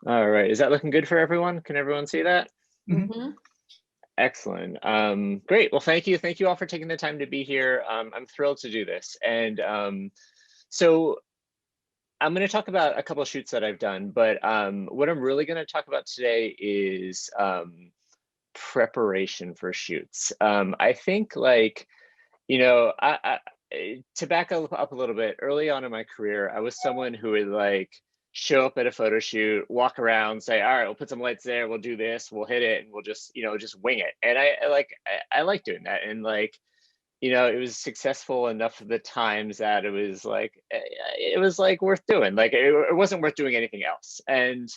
All right, is that looking good for everyone? Can everyone see that? Mm-hmm. Excellent. Great. Well, thank you. Thank you all for taking the time to be here. I'm thrilled to do this. And so I'm going to talk about a couple of shoots that I've done, but what I'm really going to talk about today is preparation for shoots. I think to back up a little bit, early on in my career, I was someone who would like show up at a photo shoot, walk around, say, all right, we'll put some lights there, we'll do this, we'll hit it, and we'll just, just wing it. And I like doing that. And it was successful enough of the times that it was like worth doing. Like it wasn't worth doing anything else. And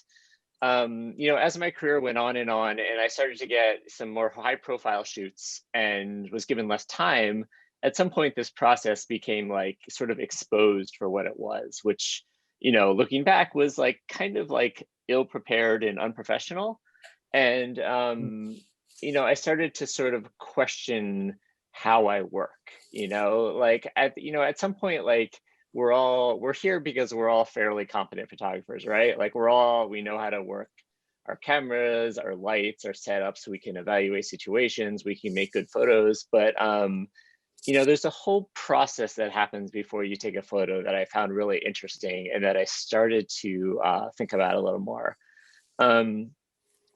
as my career went on and I started to get some more high profile shoots and was given less time, at some point this process became like sort of exposed for what it was, which, looking back was like kind of like ill prepared and unprofessional. And, I started to sort of question how I work, at some point, like, we're here because we're all fairly competent photographers, right? Like we know how to work our cameras, our lights, our setups, we can evaluate situations, we can make good photos. But there's a whole process that happens before you take a photo that I found really interesting and that I started to think about a little more. Um,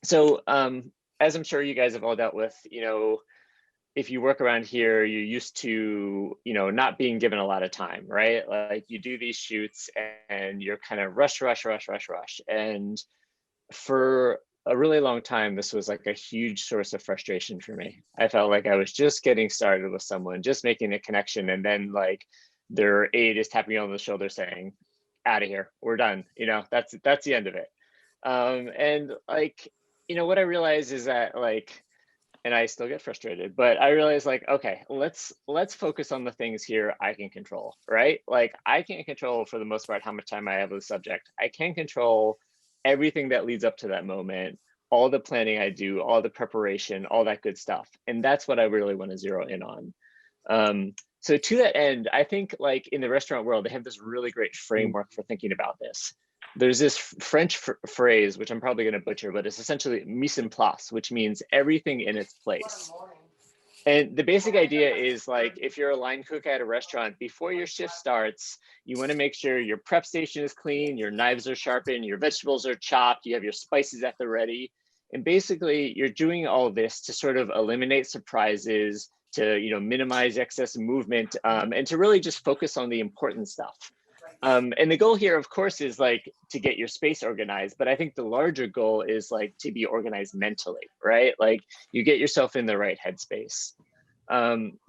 so as I'm sure you guys have all dealt with, if you work around here, you're used to, not being given a lot of time, right? Like you do these shoots and you're kind of rush, rush, rush, rush, rush. And for a really long time, this was like a huge source of frustration for me. I felt like I was just getting started with someone, just making a connection. And then like their aide is tapping you on the shoulder saying, out of here, we're done. That's the end of it. And like, what I realized is that like, and I still get frustrated, but I realize like, okay, let's focus on the things here I can control, right? Like I can't control for the most part how much time I have with the subject. I can control everything that leads up to that moment, all the planning I do, all the preparation, all that good stuff. And that's what I really want to zero in on. So to that end, I think like in the restaurant world, they have this really great framework for thinking about this. There's this French phrase, which I'm probably going to butcher, but it's essentially mise en place, which means everything in its place. And the basic idea is like, if you're a line cook at a restaurant, before your shift starts, you want to make sure your prep station is clean, your knives are sharpened, your vegetables are chopped, you have your spices at the ready. And basically you're doing all of this to sort of eliminate surprises, to, minimize excess movement, and to really just focus on the important stuff. And the goal here, of course, is like to get your space organized. But I think the larger goal is like to be organized mentally, right? Like you get yourself in the right headspace.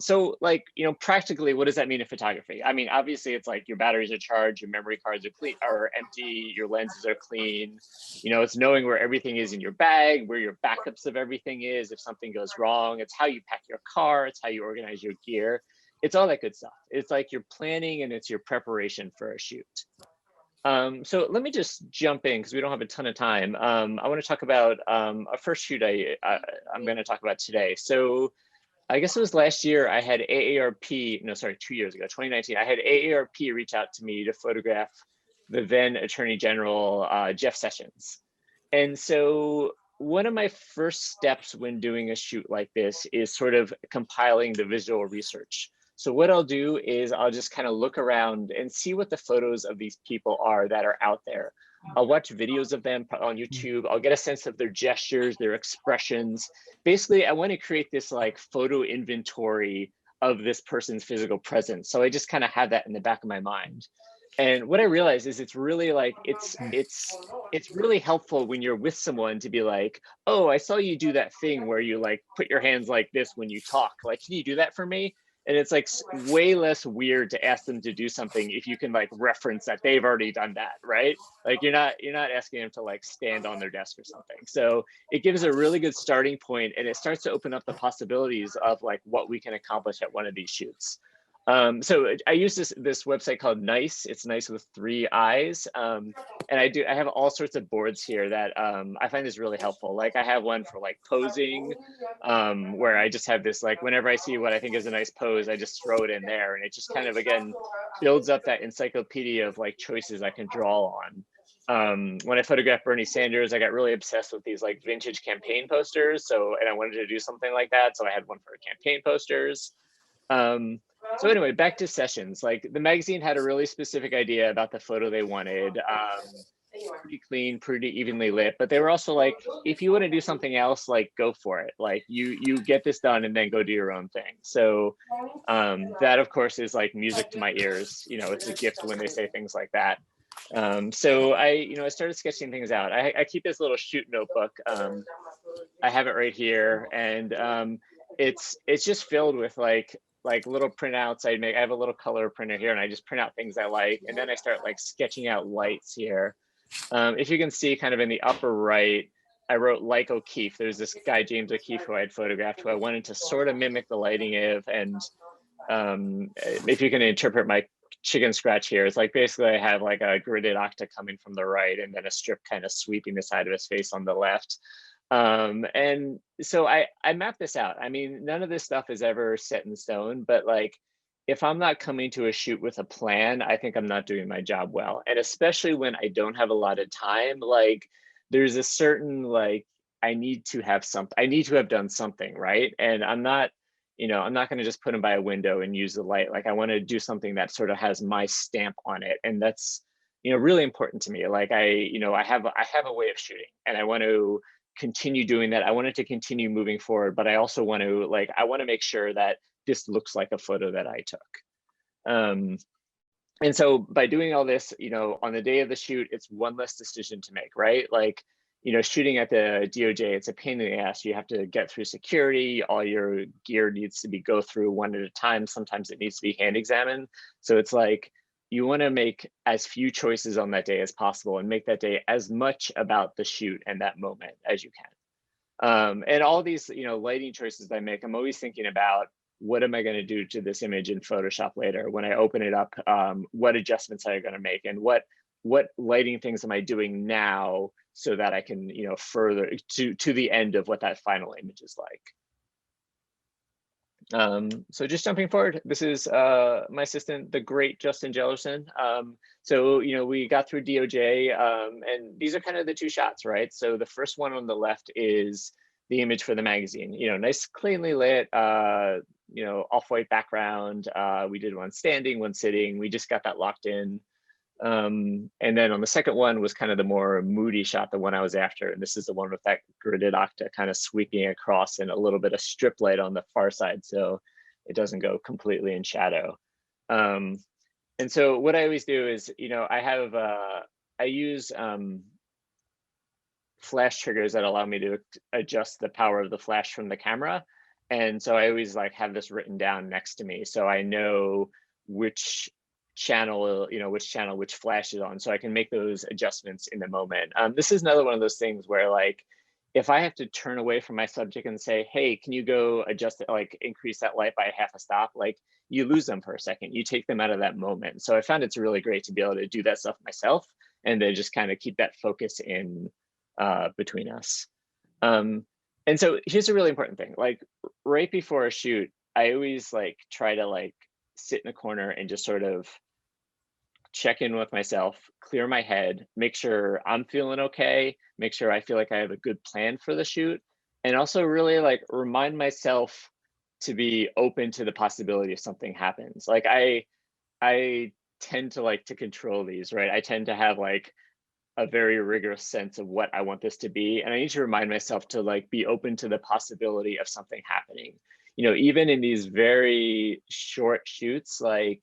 So like, practically, what does that mean in photography? I mean, obviously it's like your batteries are charged, your memory cards are clean, are empty, your lenses are clean. It's knowing where everything is in your bag, where your backups of everything is, if something goes wrong. It's how you pack your car, it's how you organize your gear. It's all that good stuff. It's like your planning and it's your preparation for a shoot. So let me just jump in because we don't have a ton of time. I want to talk about a first shoot I'm going to talk about today. So I guess it was last year I had AARP, no, sorry, 2 years ago, 2019, I had AARP reach out to me to photograph the then Attorney General, Jeff Sessions. And so one of my first steps when doing a shoot like this is sort of compiling the visual research. So what I'll do is I'll just kind of look around and see what the photos of these people are that are out there. I'll watch videos of them on YouTube. I'll get a sense of their gestures, their expressions. Basically, I want to create this like photo inventory of this person's physical presence. So I just kind of have that in the back of my mind. And what I realize is it's really like it's really helpful when you're with someone to be like, oh, I saw you do that thing where you like put your hands like this when you talk. Like, can you do that for me? And it's like way less weird to ask them to do something if you can like reference that they've already done that, right? Like you're not asking them to like stand on their desk or something. So it gives a really good starting point, and it starts to open up the possibilities of like what we can accomplish at one of these shoots. So I use this website called Nice. It's Nice with 3 I's. And I have all sorts of boards here that I find is really helpful. Like I have one for like posing, where I just have this, like, whenever I see what I think is a nice pose, I just throw it in there. And it just kind of, again, builds up that encyclopedia of like choices I can draw on. When I photographed Bernie Sanders, I got really obsessed with these like vintage campaign posters. So, and I wanted to do something like that. So I had one for campaign posters. So anyway, back to sessions. Like the magazine had a really specific idea about the photo they wanted. Pretty clean, pretty evenly lit, but they were also like, if you want to do something else, like go for it. Like you get this done and then go do your own thing. So that of course is like music to my ears. You know, it's a gift when they say things like that. So I started sketching things out. I keep this little shoot notebook. I have it right here, and it's just filled with like little printouts I make. I have a little color printer here, and I just print out things I like, and then I start like sketching out lights here. If you can see kind of in the upper right, I wrote like O'Keefe. There's this guy, James O'Keefe, who I had photographed, who I wanted to sort of mimic the lighting of. And if you can interpret my chicken scratch here, it's like basically I have like a gridded octa coming from the right and then a strip kind of sweeping the side of his face on the left. And so I mapped this out. I mean, none of this stuff is ever set in stone, but like, if I'm not coming to a shoot with a plan, I think I'm not doing my job well. And especially when I don't have a lot of time, like there's a certain, like, I need to have done something, right? And I'm not going to just put them by a window and use the light. Like I want to do something that sort of has my stamp on it. And that's, really important to me. Like I have a way of shooting and I want to continue doing that. I want it to continue moving forward, but I also want to make sure that this looks like a photo that I took. And so by doing all this, on the day of the shoot, it's one less decision to make, right? Like, shooting at the DOJ, it's a pain in the ass. You have to get through security. All your gear needs to go through one at a time. Sometimes it needs to be hand examined. So it's like, you want to make as few choices on that day as possible and make that day as much about the shoot and that moment as you can. And all these, lighting choices I make, I'm always thinking about, what am I going to do to this image in Photoshop later when I open it up? What adjustments am I going to make, and what lighting things am I doing now so that I can, further to the end of what that final image is like. So just jumping forward, this is my assistant, the great Justin Jellerson. So we got through DOJ, and these are kind of the two shots, right? So the first one on the left is the image for the magazine, nice, cleanly lit, off-white background. We did one standing, one sitting. We just got that locked in. And then on the second one was kind of the more moody shot, the one I was after. And this is the one with that gridded octa kind of sweeping across and a little bit of strip light on the far side, so it doesn't go completely in shadow. And so what I always do is, I use flash triggers that allow me to adjust the power of the flash from the camera. And so I always have this written down next to me, so I know which channel, which flash is on, so I can make those adjustments in the moment. This is another one of those things where if I have to turn away from my subject and say, hey, can you go adjust it, increase that light by half a stop, you lose them for a second, you take them out of that moment. So I found it's really great to be able to do that stuff myself and then just kind of keep that focus in between us. And so here's a really important thing, right before a shoot, I always try to sit in a corner and just sort of check in with myself, clear my head, make sure I'm feeling okay, make sure I feel like I have a good plan for the shoot, and also really remind myself to be open to the possibility if something happens. I tend to control these, right? I tend to have a very rigorous sense of what I want this to be. And I need to remind myself to be open to the possibility of something happening. Even in these very short shoots, I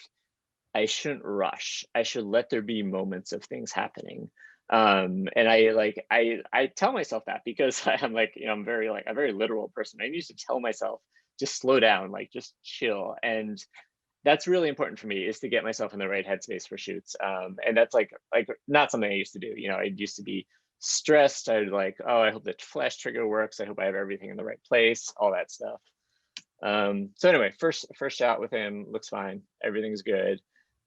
shouldn't rush. I should let there be moments of things happening. And I tell myself that because I'm I'm very a very literal person. I need to tell myself, just slow down, just chill. And that's really important for me, is to get myself in the right headspace for shoots. And that's not something I used to do. I used to be stressed. I'd oh, I hope the flash trigger works. I hope I have everything in the right place, all that stuff. So anyway, first shot with him looks fine. Everything's good.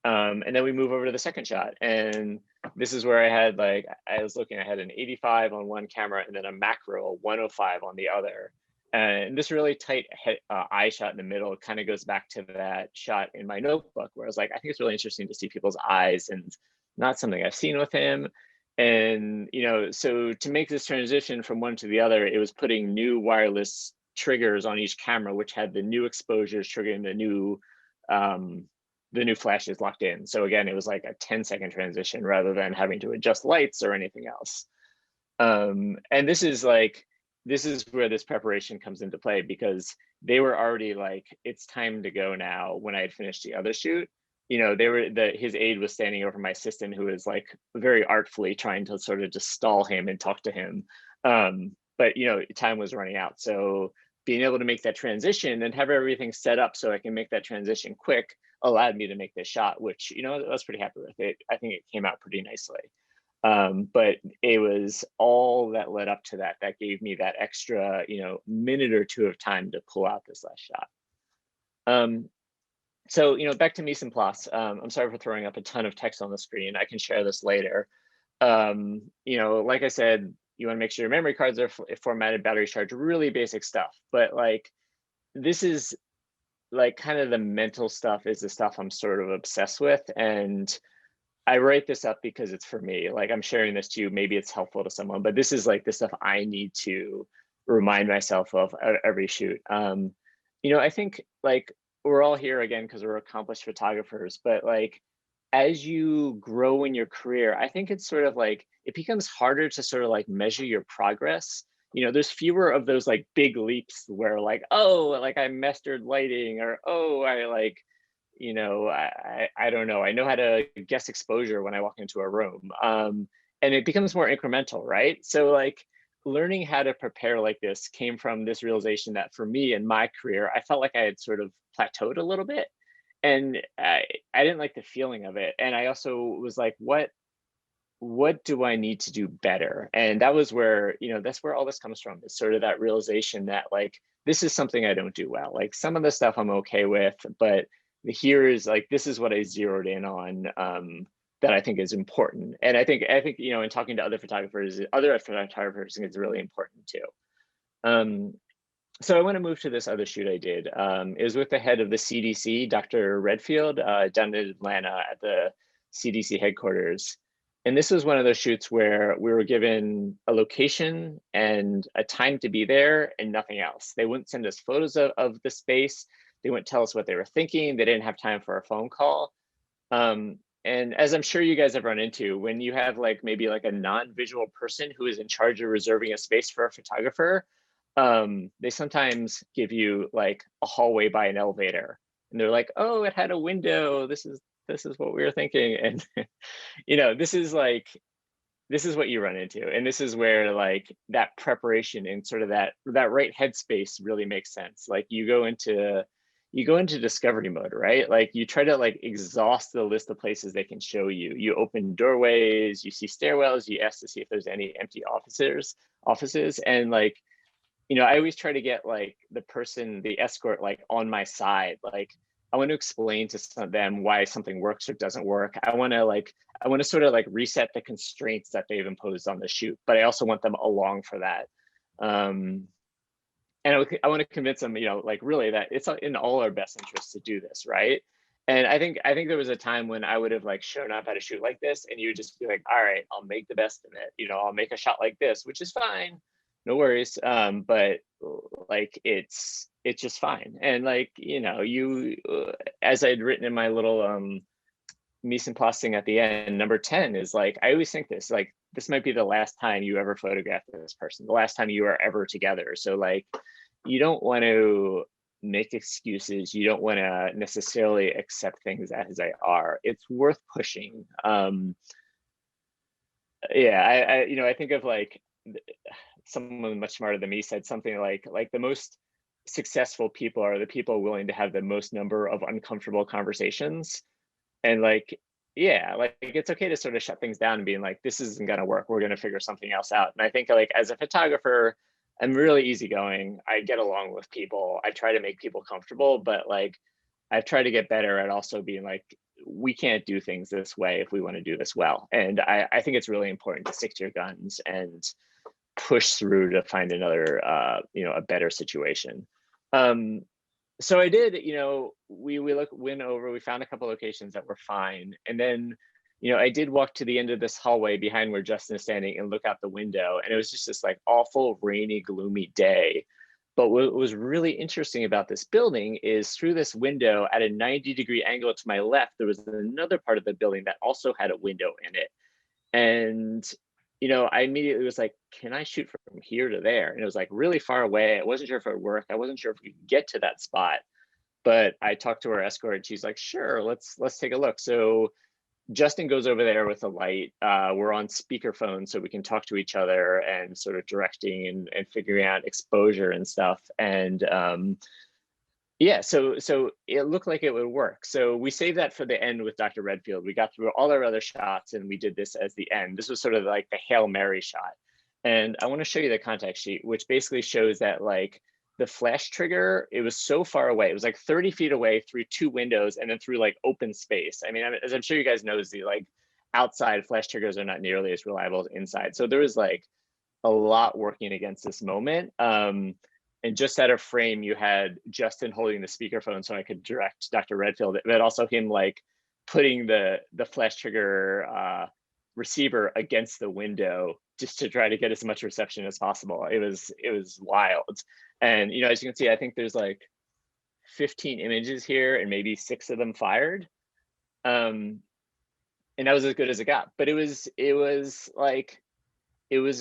And then we move over to the second shot. And this is where I had I had an 85 on one camera and then a macro 105 on the other. And this really tight eye shot in the middle kind of goes back to that shot in my notebook where I was I think it's really interesting to see people's eyes, and not something I've seen with him. And, so to make this transition from one to the other, it was putting new wireless triggers on each camera, which had the new exposures triggering um, the new flashes locked in. So again, it was like a 10-second transition rather than having to adjust lights or anything else. And this is where this preparation comes into play, because they were already like, it's time to go now when I had finished the other shoot. His aide was standing over my assistant, who was like very artfully trying to sort of just stall him and talk to him. But time was running out. So being able to make that transition and have everything set up so I can make that transition quick allowed me to make this shot, which, I was pretty happy with it. I think it came out pretty nicely. But it was all that led up to that gave me that extra, minute or two of time to pull out this last shot. So, back to mise en place. I'm sorry for throwing up a ton of text on the screen. I can share this later. Like I said, you want to make sure your memory cards are formatted, battery charged, really basic stuff. But like, this is like kind of the mental stuff is the stuff I'm sort of obsessed with. And I write this up because it's for me. Like, I'm sharing this to you. Maybe it's helpful to someone, but this is like the stuff I need to remind myself of every shoot. I think like we're all here again because we're accomplished photographers, but like as you grow in your career, I think it's sort of like it becomes harder to sort of like measure your progress. There's fewer of those like big leaps where like, oh, like I mastered lighting, or oh, I like, I don't know, I know how to guess exposure when I walk into a room. And it becomes more incremental, right? So like learning how to prepare like this came from this realization that for me in my career, I felt like I had sort of plateaued a little bit. And I didn't like the feeling of it. And I also was like, what do I need to do better? And that was where, that's where all this comes from, is sort of that realization that like, this is something I don't do well. Like some of the stuff I'm okay with, but here is like, this is what I zeroed in on, that I think is important. And I think, in talking to other photographers, I think it's really important too. So I want to move to this other shoot I did. It was with the head of the CDC, Dr. Redfield, down in Atlanta at the CDC headquarters. And this was one of those shoots where we were given a location and a time to be there and nothing else. They wouldn't send us photos of the space. They wouldn't tell us what they were thinking. They didn't have time for a phone call. And as I'm sure you guys have run into, when you have like maybe like a non-visual person who is in charge of reserving a space for a photographer, they sometimes give you like a hallway by an elevator, and they're like, oh, it had a window. This is what we were thinking. And this is what you run into. And this is where like that preparation and sort of that right headspace really makes sense. Like you go into discovery mode, right? Like you try to like exhaust the list of places they can show you. You open doorways, you see stairwells, you ask to see if there's any empty offices. And like, I always try to get like the escort, like on my side. Like I want to explain to them why something works or doesn't work. I want to sort of like reset the constraints that they've imposed on the shoot, but I also want them along for that. And I want to convince them, like really that it's in all our best interests to do this, right? And I think there was a time when I would have like shown up at a shoot like this, and you would just be like, all right, I'll make the best of it. I'll make a shot like this, which is fine, no worries. But like it's just fine. And like as I'd written in my little mise en place thing at the end, number 10 is like, I always think this, like, this might be the last time you ever photograph this person, the last time you are ever together. So like, you don't want to make excuses. You don't want to necessarily accept things as they are. It's worth pushing. Yeah, I think of like someone much smarter than me said something like the most successful people are the people willing to have the most number of uncomfortable conversations. And like, yeah, like it's okay to sort of shut things down and being like, this isn't going to work. We're going to figure something else out. And I think like as a photographer, I'm really easygoing. I get along with people. I try to make people comfortable, but like I've tried to get better at also being like, we can't do things this way if we want to do this well. And I think it's really important to stick to your guns and push through to find another, a better situation. So I did, we went over, we found a couple locations that were fine. And then, I did walk to the end of this hallway behind where Justin is standing and look out the window, and it was just this like awful, rainy, gloomy day. But what was really interesting about this building is through this window at a 90-degree angle to my left, there was another part of the building that also had a window in it. And, I immediately was like, can I shoot from here to there? And it was like really far away. I wasn't sure if it would work. I wasn't sure if we could get to that spot. But I talked to our escort and she's like, sure, let's take a look. So Justin goes over there with a light. We're on speakerphone so we can talk to each other and sort of directing and figuring out exposure and stuff. And yeah, so it looked like it would work. So we saved that for the end with Dr. Redfield. We got through all our other shots and we did this as the end. This was sort of like the Hail Mary shot. And I want to show you the contact sheet, which basically shows that like the flash trigger, it was so far away. It was like 30 feet away through two windows and then through like open space. I mean, as I'm sure you guys know, the like outside flash triggers are not nearly as reliable as inside. So there was like a lot working against this moment. And just out of frame, you had Justin holding the speakerphone so I could direct Dr. Redfield, but also him like putting the flash trigger receiver against the window just to try to get as much reception as possible. It was wild. And as you can see, I think there's like 15 images here and maybe 6 of them fired. And that was as good as it got. But it was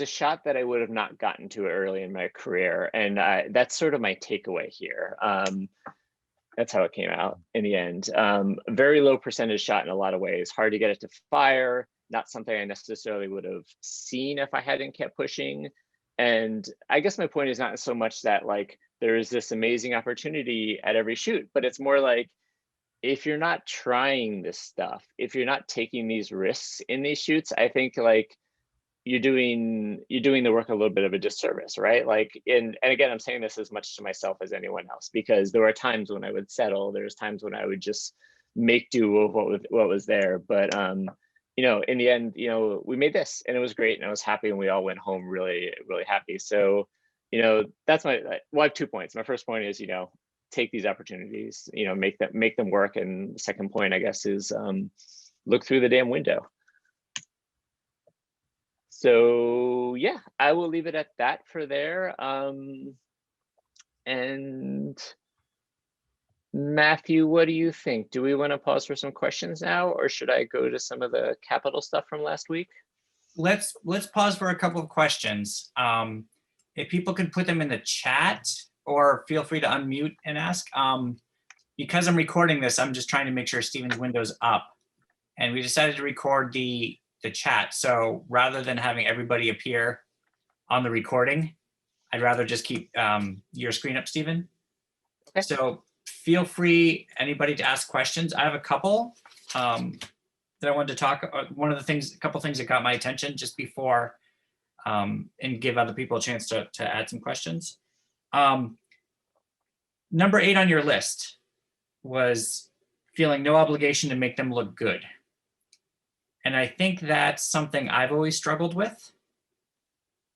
a shot that I would have not gotten to early in my career. And that's sort of my takeaway here. That's how it came out in the end. Very low percentage shot in a lot of ways, hard to get it to fire, not something I necessarily would have seen if I hadn't kept pushing. And I guess my point is not so much that like there is this amazing opportunity at every shoot, but it's more like, if you're not trying this stuff, if you're not taking these risks in these shoots, I think like you're doing the work a little bit of a disservice, right? Like, and again, I'm saying this as much to myself as anyone else, because there were times when I would settle, there's times when I would just make do with what was there. But in the end, we made this and it was great and I was happy and we all went home really, really happy. So, that's I have 2 points. My first point is, take these opportunities, make them work. And the second point, I guess, is look through the damn window. So yeah, I will leave it at that for there. And Matthew, what do you think? Do we want to pause for some questions now, or should I go to some of the capital stuff from last week? Let's pause for a couple of questions. If people could put them in the chat, or feel free to unmute and ask. Because I'm recording this, I'm just trying to make sure Stephen's window's up. And we decided to record the chat. So rather than having everybody appear on the recording, I'd rather just keep your screen up, Stephen. Okay. So feel free, anybody, to ask questions. I have a couple that I wanted to talk. A couple things that got my attention just before, and give other people a chance to add some questions. Number 8 on your list was feeling no obligation to make them look good. And I think that's something I've always struggled with.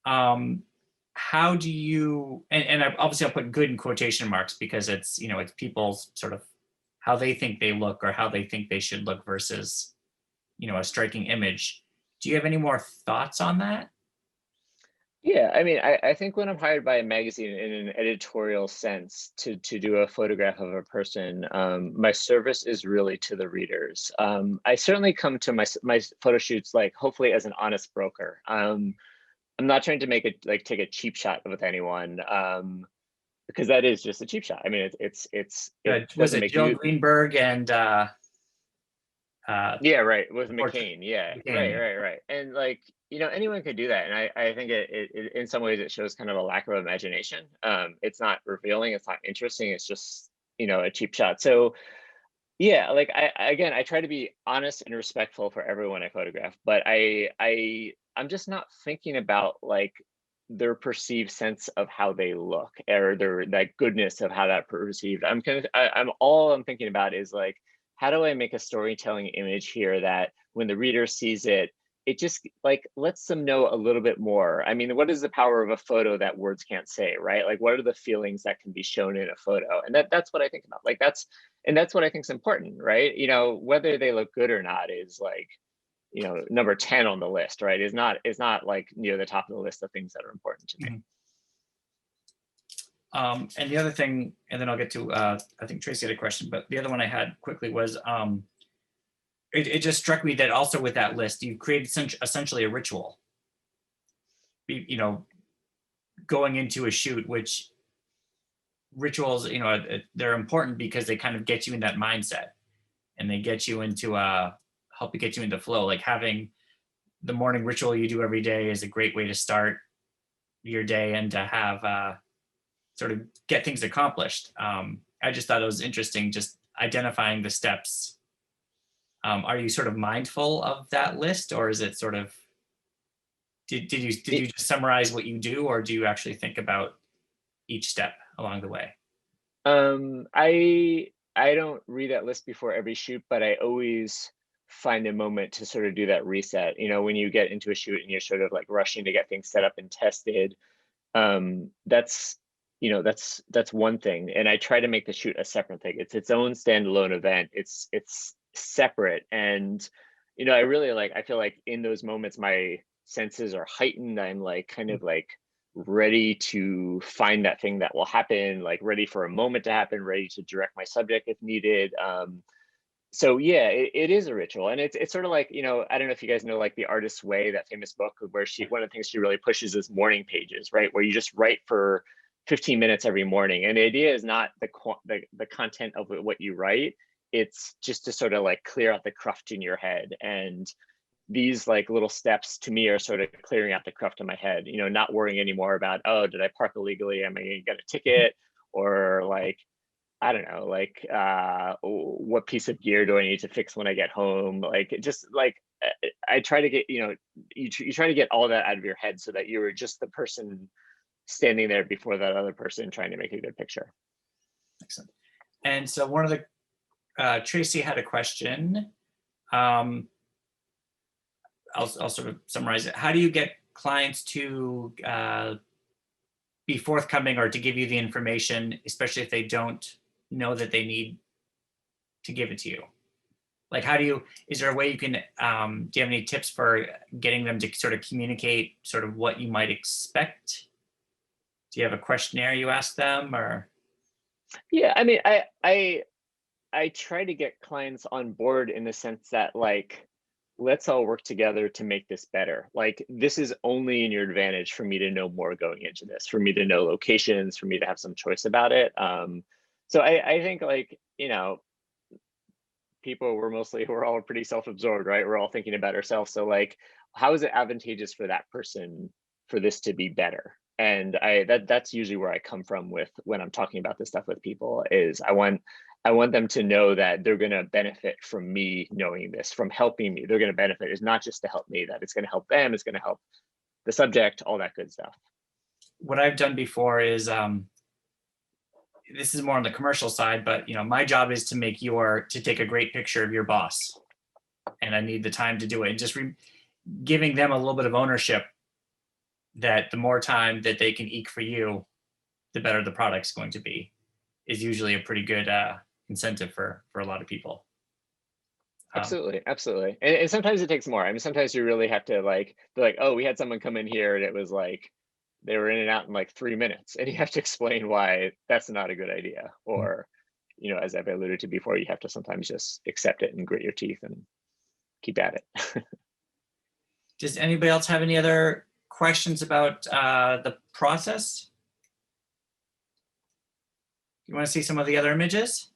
How do you, and obviously I'll put good in quotation marks because it's, it's people's sort of how they think they look or how they think they should look versus, a striking image. Do you have any more thoughts on that? Yeah, I mean, I think when I'm hired by a magazine in an editorial sense to do a photograph of a person, my service is really to the readers. I certainly come to my photo shoots like hopefully as an honest broker. I'm not trying to take a cheap shot with anyone, because that is just a cheap shot. I mean, it was it Joe Greenberg and yeah, right, with McCain. Yeah, right. And like, anyone could do that. And I think it in some ways it shows kind of a lack of imagination. It's not revealing, it's not interesting, it's just, a cheap shot. So yeah, like I try to be honest and respectful for everyone I photograph, but I'm just not thinking about like their perceived sense of how they look or that goodness of how that perceived. I'm all I'm thinking about is like, how do I make a storytelling image here that when the reader sees it, it just like lets them know a little bit more. I mean, what is the power of a photo that words can't say, right? Like, what are the feelings that can be shown in a photo? And that's what I think about. Like that's what I think is important, right? Whether they look good or not is like, number 10 on the list, right? Is not like near the top of the list of things that are important to me. And the other thing, and then I'll get to, I think Tracy had a question, but the other one I had quickly was, it just struck me that also with that list, you created essentially a ritual, going into a shoot, which rituals, they're important because they kind of get you in that mindset, and they get you into, help you get you into flow. Like having the morning ritual you do every day is a great way to start your day and to have, sort of get things accomplished. I just thought it was interesting, just identifying the steps. Are you sort of mindful of that list, or is it sort of, did you just summarize what you do, or do you actually think about each step along the way? I don't read that list before every shoot, but I always find a moment to sort of do that reset. When you get into a shoot and you're sort of like rushing to get things set up and tested, that's one thing. And I try to make the shoot a separate thing. It's its own standalone event. It's separate. And I really I feel like in those moments my senses are heightened. I'm like kind of like ready to find that thing that will happen, like ready for a moment to happen, ready to direct my subject if needed. So yeah, it is a ritual, and it's sort of like, I don't know if you guys know like The Artist's Way, that famous book, where one of the things she really pushes is morning pages, right? Where you just write for 15 minutes every morning, and the idea is not the content of what you write. It's just to sort of like clear out the cruft in your head. And these like little steps to me are sort of clearing out the cruft in my head, not worrying anymore about, oh, did I park illegally? Am I gonna get a ticket? Or like, I don't know, like what piece of gear do I need to fix when I get home? Like, just like, I try to get, you try to get all that out of your head so that you're just the person standing there before that other person trying to make a good picture. Excellent. And so one of the, Tracy had a question. I'll sort of summarize it. How do you get clients to be forthcoming or to give you the information, especially if they don't know that they need to give it to you? Like, is there a way you can, do you have any tips for getting them to sort of communicate sort of what you might expect? Do you have a questionnaire you ask them, or? Yeah, I mean, I try to get clients on board in the sense that like, let's all work together to make this better. Like, this is only in your advantage for me to know more going into this, for me to know locations, for me to have some choice about it. So I think like, people, we're all pretty self-absorbed, right? We're all thinking about ourselves. So like, how is it advantageous for that person for this to be better? And that's usually where I come from with when I'm talking about this stuff with people, is I want them to know that they're going to benefit from me knowing this, from helping me. They're going to benefit. It's not just to help me, that it's going to help them, it's going to help the subject, all that good stuff. What I've done before is, this is more on the commercial side, but my job is to take a great picture of your boss, and I need the time to do it. And just giving them a little bit of ownership, that the more time that they can eke for you, the better the product's going to be, is usually a pretty good incentive for a lot of people. Absolutely. And sometimes it takes more. I mean, sometimes you really have to like, be like, oh, we had someone come in here and it was like, they were in and out in like 3 minutes, and you have to explain why that's not a good idea. Or, as I've alluded to before, you have to sometimes just accept it and grit your teeth and keep at it. Does anybody else have any other questions about the process? You want to see some of the other images?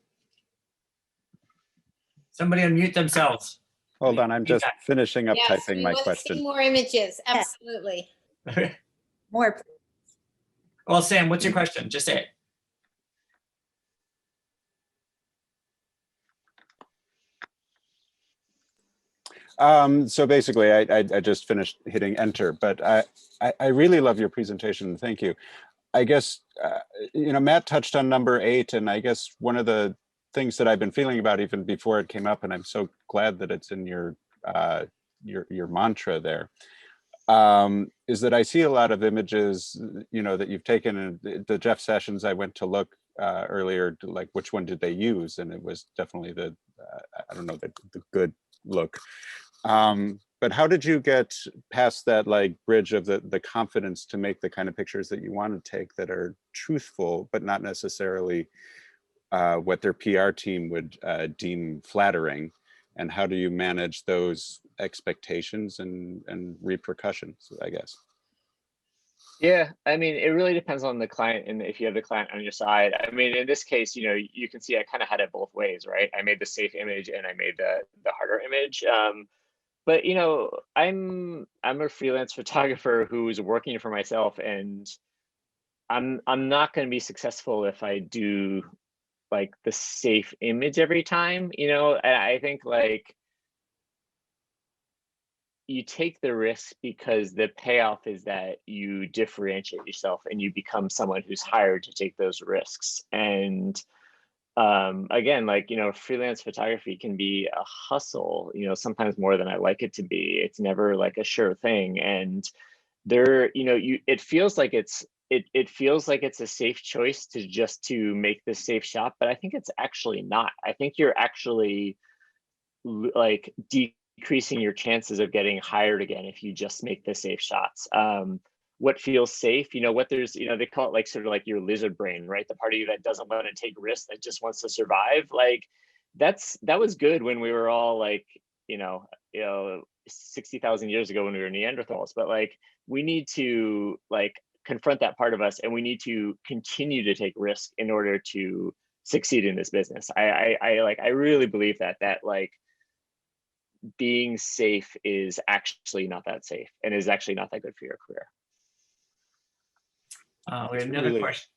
Somebody unmute themselves. Hold on, I'm just finishing up Yes, typing my question. See more images, absolutely. More. Well, Sam, what's your question? Just say it. So basically, I just finished hitting enter, but I really love your presentation. Thank you. I guess, Matt touched on number 8, and I guess one of the things that I've been feeling about even before it came up, and I'm so glad that it's in your mantra there, is that I see a lot of images, that you've taken in the Jeff sessions. I went to look earlier, like which one did they use, and it was definitely the I don't know, the good look. But how did you get past that like bridge of the confidence to make the kind of pictures that you want to take that are truthful, but not necessarily what their PR team would deem flattering? And how do you manage those expectations and repercussions, I guess? Yeah, I mean, it really depends on the client and if you have the client on your side. I mean, in this case, you know, you can see I kind of had it both ways, right? I made the safe image and I made the harder image. But you know, I'm a freelance photographer who's working for myself, and I'm not going to be successful if I do like the safe image every time, you know. And I think like you take the risk because the payoff is that you differentiate yourself and you become someone who's hired to take those risks. And again, like, you know, freelance photography can be a hustle, you know, sometimes more than I like it to be. It's never like a sure thing. And there, you know, it feels like it feels like it's a safe choice to just to make this safe shot, but I think it's actually not. I think you're actually like decreasing your chances of getting hired again if you just make the safe shots. What feels safe, you know, what there's, you know, they call it like sort of like your lizard brain, right? The part of you that doesn't want to take risks, that just wants to survive. Like that was good when we were all like, you know, 60,000 years ago when we were Neanderthals. But like we need to like confront that part of us, and we need to continue to take risks in order to succeed in this business. I really believe that like being safe is actually not that safe and is actually not that good for your career. We have another question.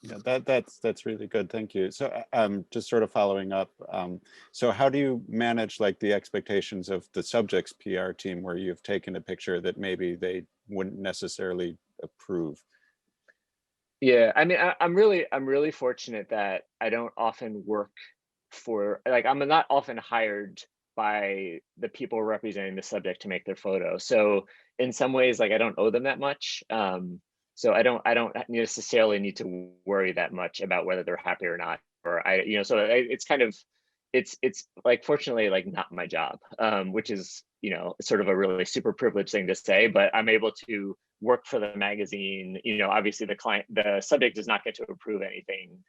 Yeah, that's really good. Thank you. So just sort of following up. So how do you manage like the expectations of the subject's PR team where you've taken a picture that maybe they wouldn't necessarily approve? Yeah, I mean, I'm really fortunate that I don't often work for, like, I'm not often hired by the people representing the subject to make their photo. So in some ways, like I don't owe them that much. So I don't necessarily need to worry that much about whether they're happy or not. Or you know, so it's kind of it's like fortunately like not my job, which is, you know, sort of a really super privileged thing to say. But I'm able to work for the magazine. You know, obviously the subject does not get to approve anything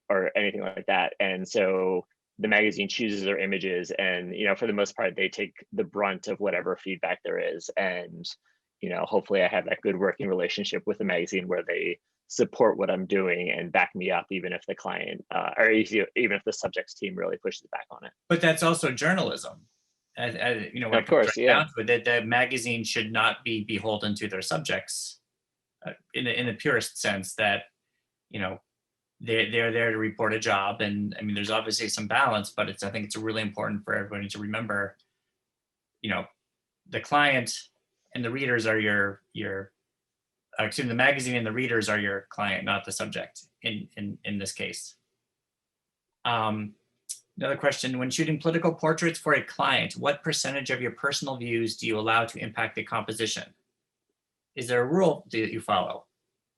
or anything like that, and so the magazine chooses their images, and you know, for the most part they take the brunt of whatever feedback there is. And you know, hopefully I have that good working relationship with the magazine where they support what I'm doing and back me up, even if the client or even if the subject's team really pushes back on it. But that's also journalism. You know, when Of course, right yeah. down to it, that the magazine should not be beholden to their subjects in the purest sense that, you know, they're there to report a job. And I mean, there's obviously some balance, but I think it's really important for everybody to remember, you know, the client and the readers are excuse me, the magazine and the readers are your client, not the subject in this case. Another question, when shooting political portraits for a client, what percentage of your personal views do you allow to impact the composition? Is there a rule that you follow?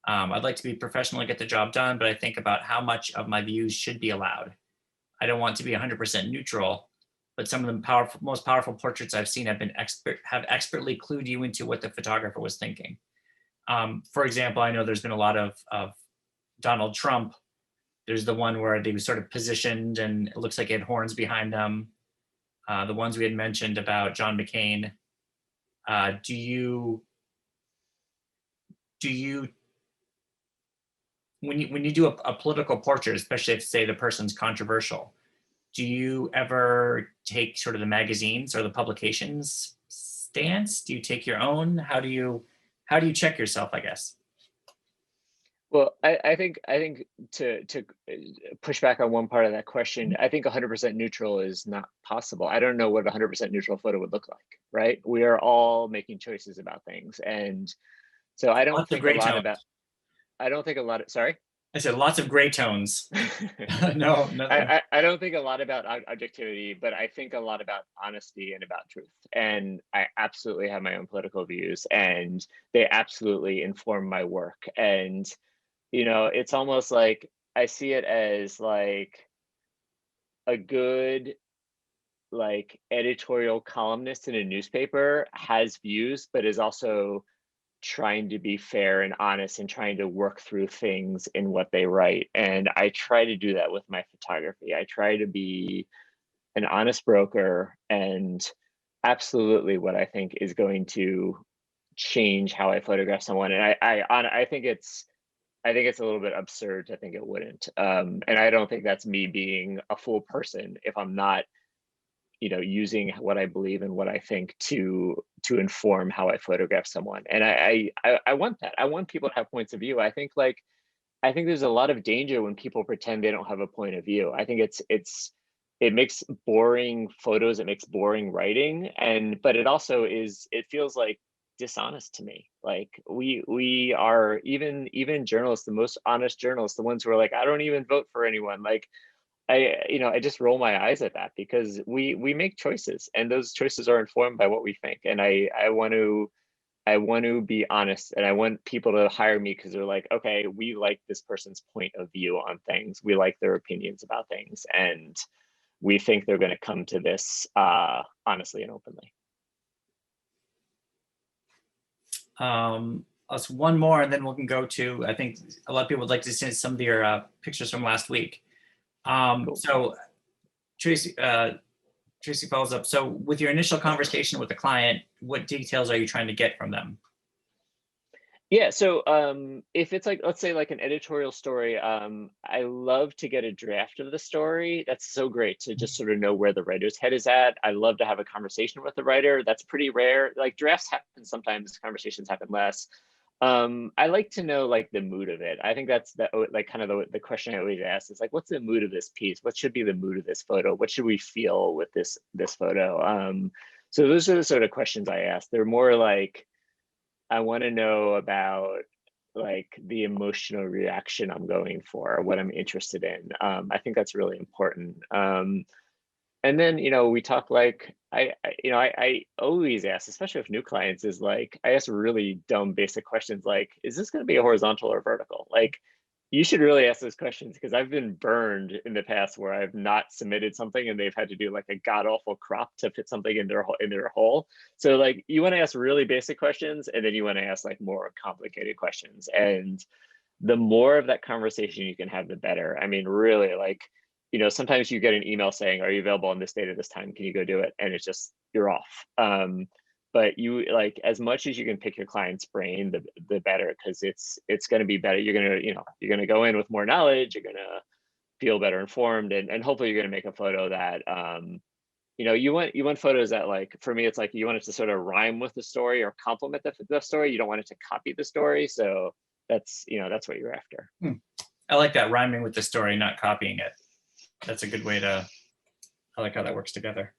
I'd like to be professional and get the job done, but I think about how much of my views should be allowed. I don't want to be 100% neutral, but some of the most powerful portraits I've seen have expertly clued you into what the photographer was thinking. For example, I know there's been a lot of Donald Trump. There's the one where they were sort of positioned and it looks like it had horns behind them. The ones we had mentioned about John McCain. Do you when you do a political portrait, especially if say the person's controversial, do you ever take sort of the magazines or the publications stance? Do you take your own? How do you check yourself, I guess? Well, I think to push back on one part of that question, I think 100% neutral is not possible. I don't know what a 100% neutral photo would look like, right? We are all making choices about things, and so I don't think a lot about. I don't think a lot of. Sorry. I said lots of gray tones. No. I don't think a lot about objectivity, but I think a lot about honesty and about truth. And I absolutely have my own political views, and they absolutely inform my work. And you know, it's almost like I see it as like a good like editorial columnist in a newspaper has views, but is also trying to be fair and honest and trying to work through things in what they write. And I try to do that with my photography. I try to be an honest broker, and absolutely what I think is going to change how I photograph someone. And I think it's a little bit absurd to think it wouldn't. And I don't think that's me being a full person if I'm not, using what I believe and what I think to inform how I photograph someone. And I want that. I want people to have points of view. I think there's a lot of danger when people pretend they don't have a point of view. I think it makes boring photos, it makes boring writing, but it feels like dishonest to me. Like we are, even journalists, the most honest journalists, the ones who are like, I don't even vote for anyone. Like I just roll my eyes at that, because we make choices, and those choices are informed by what we think. And I want to be honest, and I want people to hire me because they're like, okay, we like this person's point of view on things. We like their opinions about things, and we think they're going to come to this honestly and openly. Us one more, and then we can go to, I think a lot of people would like to see some of your pictures from last week. Cool. So Tracy follows up. So with your initial conversation with the client, what details are you trying to get from them? Yeah, so if it's like, let's say like an editorial story, I love to get a draft of the story. That's so great to just sort of know where the writer's head is at. I love to have a conversation with the writer. That's pretty rare. Like drafts happen sometimes, conversations happen less. I like to know like the mood of it. I think that's like kind of the question I always ask is like, what's the mood of this piece? What should be the mood of this photo? What should we feel with this photo? So those are the sort of questions I ask. They're more like, I want to know about like the emotional reaction I'm going for, what I'm interested in. I think that's really important. And then, we talk like, I always ask, especially with new clients, is like, I ask really dumb, basic questions like, is this going to be a horizontal or vertical? Like, you should really ask those questions, because I've been burned in the past where I've not submitted something and they've had to do like a god awful crop to fit something in their hole. So like, you want to ask really basic questions, and then you want to ask like more complicated questions. And the more of that conversation you can have, the better. I mean, really, like, sometimes you get an email saying, are you available on this date at this time? Can you go do it? And it's just, you're off. But you like, as much as you can pick your client's brain, the better, because it's going to be better. You're going to go in with more knowledge. You're going to feel better informed, and hopefully you're going to make a photo that, you want photos that, like, for me, it's like, you want it to sort of rhyme with the story or complement the story. You don't want it to copy the story. So that's what you're after. I like that, rhyming with the story, not copying it. That's a good way to, I like how that works together.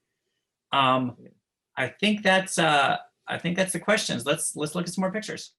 I think that's the questions. Let's look at some more pictures.